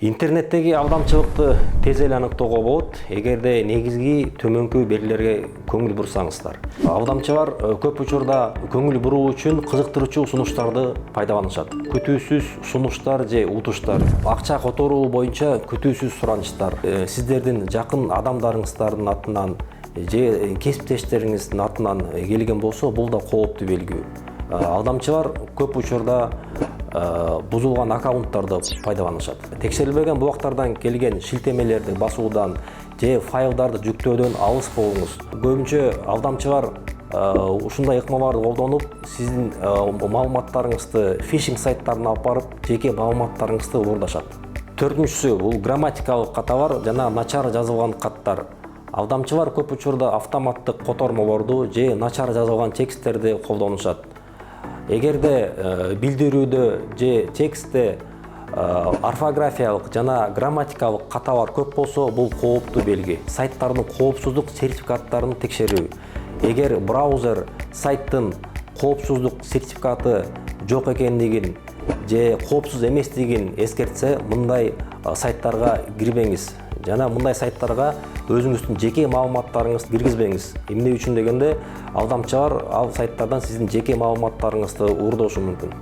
Интернеттеги алдамчылыкты тез эле аныктоого болот эгерде негизги төмөнкү белгилерге көңүл бурсаңыздар. Алдамчылар көп учурда көңүл буруу үчүн кызыктыруучу сунуштарды пайдаланышат. Күтүүсүз сунуштар же утуштар, акча которуу боюнча күтүүсүз суранычтар, сиздердин жакын адамдарыңыздардын атынан же кесиптештериңиздин атынан келген болсо, бул да кооптуу белги. Алдамчылар көп учурда бузулган аккаунттарды пайдаланышат. Текшерилбеген булактардан келген шилтемелерди басуудан же файлдарды жүктөөдөн алыс болуңуз. Көбүнчө алдамчылар ушундай ыкмаларды колдонуп, сиздин маалыматтарыңызды фишинг сайттарына алып барып, жеке маалыматтарыңызды уурдашат. Төртүнчүсү бул грамматикалык каталар жана начар жазылган каттар. Алдамчылар көп учурда автоматтык котормолорду же начар жазылган тексттерди колдонушат. Эгерде билдирүүдө же текстте орфографиялык жана грамматикалык каталар көп болсо, бул кооптуу белги. Сайттардын коопсуздук сертификаттарын текшерүү. Эгер браузер сайттын коопсуздук сертификаты жок экендигин же коопсуз эместигин эскертсе, мындай сайттарга кирбеңиз. Жана мындай сайттарга өзүңүздүн жеке маалыматтарыңызды киргизбеңиз. Эмне үчүн дегенде, алдамчылар ал сайттардан сиздин жеке маалыматтарыңызды уурдошу мүмкүн.